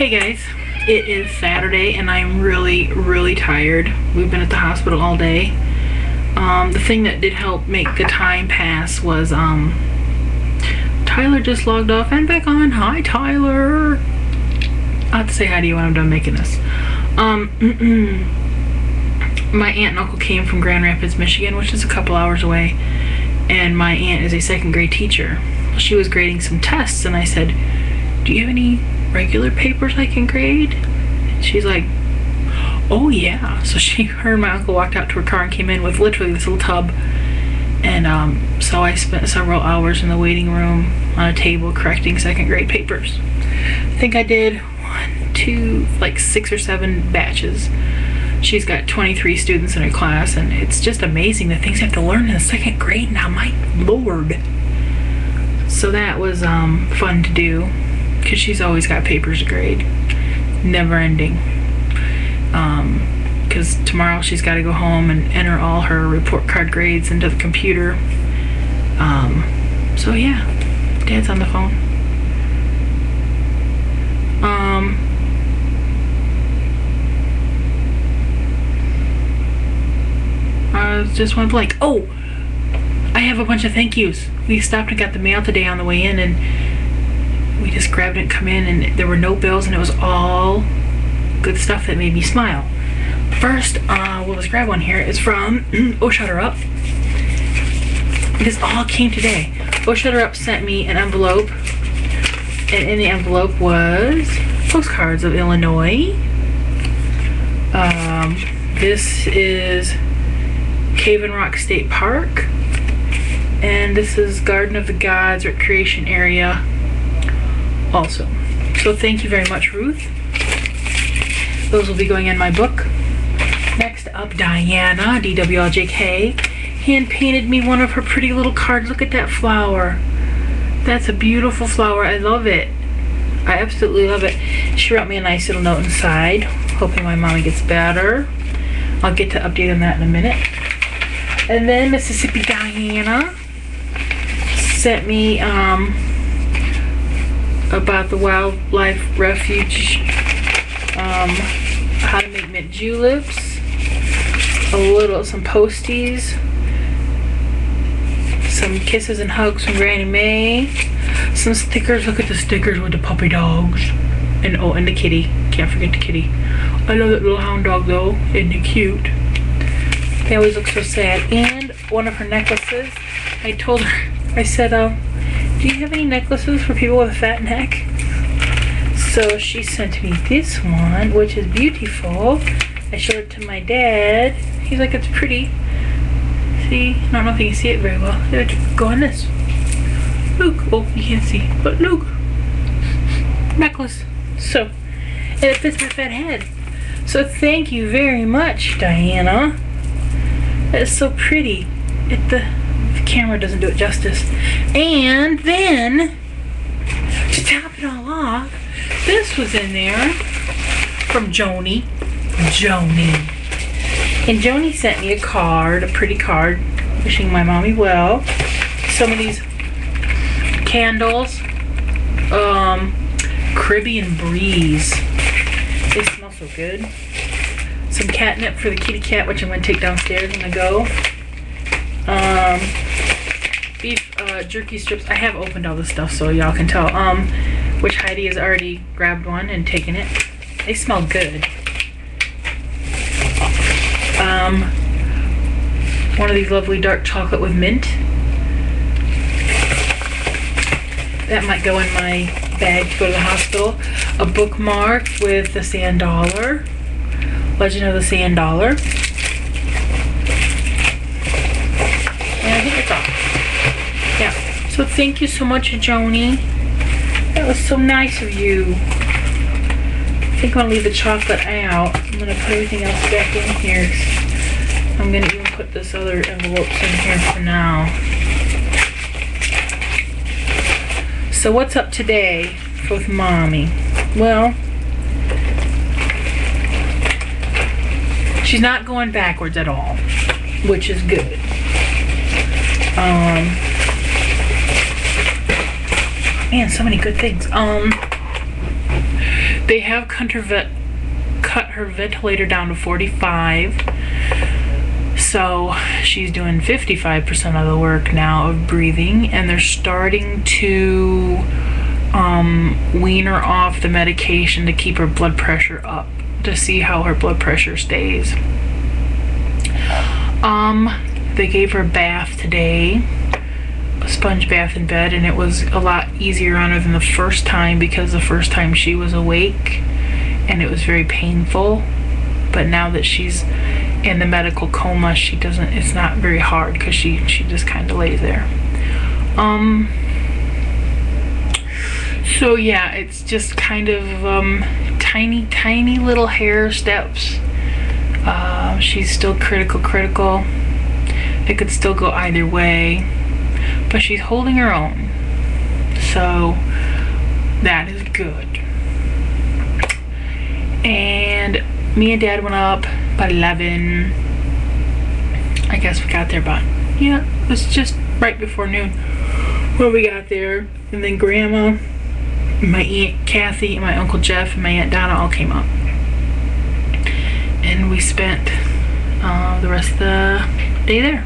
Hey guys, it is Saturday and I'm really tired. We've been at the hospital all day. The thing that did help make the time pass was Tyler just logged off and back on. Hi Tyler. I'll have to say hi to you when I'm done making this. My aunt and uncle came from Grand Rapids, Michigan, which is a couple hours away, and my aunt is a second grade teacher. She was grading some tests and I said, do you have any regular papers I can grade? And she's like, oh yeah. So her and my uncle walked out to her car and came in with literally this little tub, and so I spent several hours in the waiting room on a table correcting second grade papers. I think I did 6 or 7 batches. She's got 23 students in her class, and it's just amazing the things you have to learn in the second grade now, my lord. So that was fun to do, because she's always got papers to grade, never ending. Because tomorrow she's got to go home and enter all her report card grades into the computer. So yeah, Dad's on the phone. I just went blank. Oh, I have a bunch of thank yous. We stopped and got the mail today on the way in, and we just grabbed it and come in, and there were no bills, and it was all good stuff that made me smile. First, we'll just grab one here. It's from Oh Shut Her Up. This all came today. Oh Shut Her Up sent me an envelope, and in the envelope was postcards of Illinois. This is Cave and Rock State Park, and this is Garden of the Gods Recreation Area also. So thank you very much, Ruth. Those will be going in my book. Next up, Diana, DWLJK, hand painted me one of her pretty little cards. Look at that flower. That's a beautiful flower. I love it. I absolutely love it. She wrote me a nice little note inside, hoping my mommy gets better. I'll get to update on that in a minute. And then Mississippi Diana sent me about the wildlife refuge, how to make mint juleps, some posties, some kisses and hugs from Granny May, some stickers. Look at the stickers with the puppy dogs, and oh, and the kitty. Can't forget the kitty. I love that little hound dog though. Isn't he cute? They always look so sad. And one of her necklaces. I told her, I said, do you have any necklaces for people with a fat neck? So she sent me this one, which is beautiful. I showed it to my dad. He's like, it's pretty. See? I don't know if you can see it very well. Go on this. Look. Oh, you can't see. But look. Necklace. So, and it fits my fat head. So thank you very much, Diana. That is so pretty. The camera doesn't do it justice. And then, to top it all off, this was in there from Joni. And Joni sent me a card, a pretty card, wishing my mommy well. Some of these candles, Caribbean Breeze. They smell so good. Some catnip for the kitty cat, which I'm going to take downstairs when I go. Beef jerky strips. I have opened all this stuff so y'all can tell. Which Heidi has already grabbed one and taken it. They smell good. One of these lovely dark chocolate with mint. That might go in my bag to go to the hospital. A bookmark with the Sand Dollar. Legend of the Sand Dollar. And I think that's all. Yeah. So thank you so much, Joni. That was so nice of you. I think I'm going to leave the chocolate out. I'm going to put everything else back in here. I'm going to even put this other envelopes in here for now. So what's up today with Mommy? Well, she's not going backwards at all, which is good. Man, so many good things. They have cut her ventilator down to 45. So she's doing 55% of the work now of breathing, and they're starting to wean her off the medication to keep her blood pressure up, to see how her blood pressure stays. They gave her a bath today, a sponge bath in bed, and it was a lot easier on her than the first time, because the first time she was awake and it was very painful. But now that she's in the medical coma, it's not very hard, because she just kind of lays there. So yeah, it's just kind of tiny little hair steps. She's still critical. It could still go either way, but she's holding her own, so that is good. And me and Dad went up about 11. I guess we got there about, yeah, it was just right before noon when we got there. And then Grandma, my Aunt Kathy, and my Uncle Jeff, and my Aunt Donna all came up. And we spent the rest of the day there.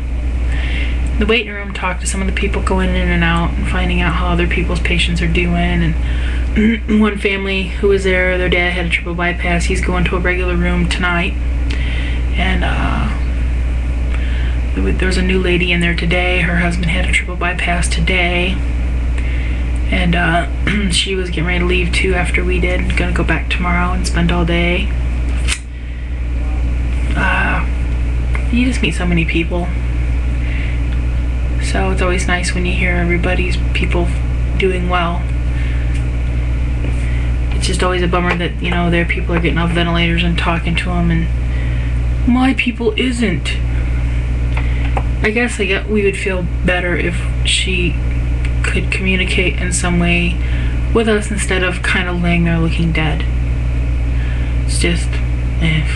The waiting room, talked to some of the people going in and out and finding out how other people's patients are doing. And one family who was there, their dad had a triple bypass. He's going to a regular room tonight. And there was a new lady in there today. Her husband had a triple bypass today. And she was getting ready to leave too after we did. Gonna go back tomorrow and spend all day. You just meet so many people. So it's always nice when you hear people doing well. It's just always a bummer that, you know, their people are getting off ventilators and talking to them, and my people isn't. I guess we would feel better if she could communicate in some way with us instead of kind of laying there looking dead. It's just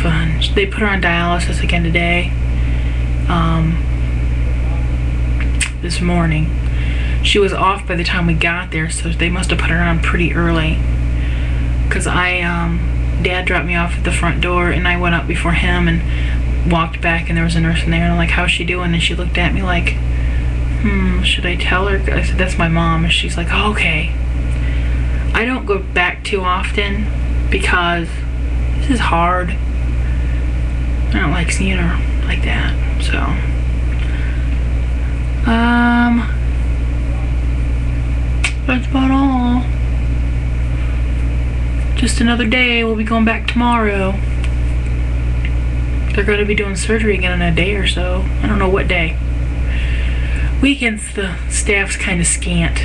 fun. They put her on dialysis again today. This morning. She was off by the time we got there, so they must have put her on pretty early. Because Dad dropped me off at the front door, and I went up before him and walked back, and there was a nurse in there, and I'm like, how's she doing? And she looked at me like, should I tell her? I said, that's my mom. And she's like, oh, okay. I don't go back too often because this is hard. I don't like seeing her like that, so. That's about all. Just another day. We'll be going back tomorrow. They're going to be doing surgery again in a day or so. I don't know what day. Weekends, the staff's kind of scant.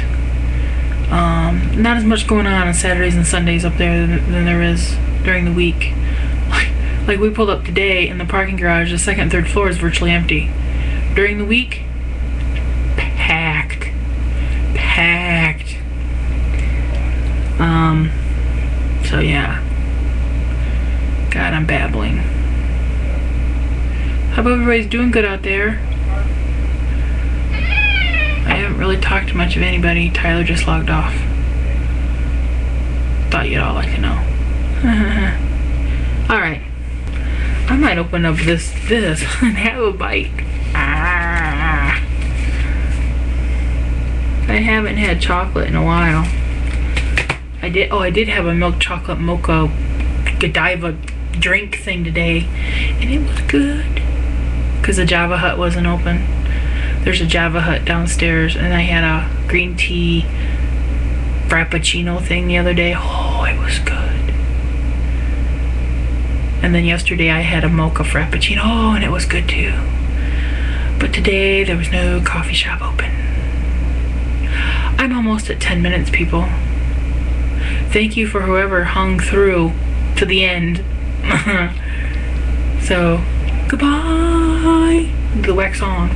Not as much going on Saturdays and Sundays up there than there is during the week. Like we pulled up today in the parking garage, the second and third floor is virtually empty. During the week, packed. So yeah. God, I'm babbling. Hope everybody's doing good out there. I haven't really talked to much of anybody. Tyler just logged off. Thought you'd all like to know. Alright. I might open up this and have a bite. I haven't had chocolate in a while. I did have a milk chocolate mocha Godiva drink thing today, and it was good. Because the Java Hut wasn't open. There's a Java Hut downstairs, and I had a green tea frappuccino thing the other day. Oh, it was good. And then yesterday I had a mocha frappuccino, and it was good too. But today there was no coffee shop open. I'm almost at 10 minutes, people. Thank you for whoever hung through to the end. So, goodbye. The wax on.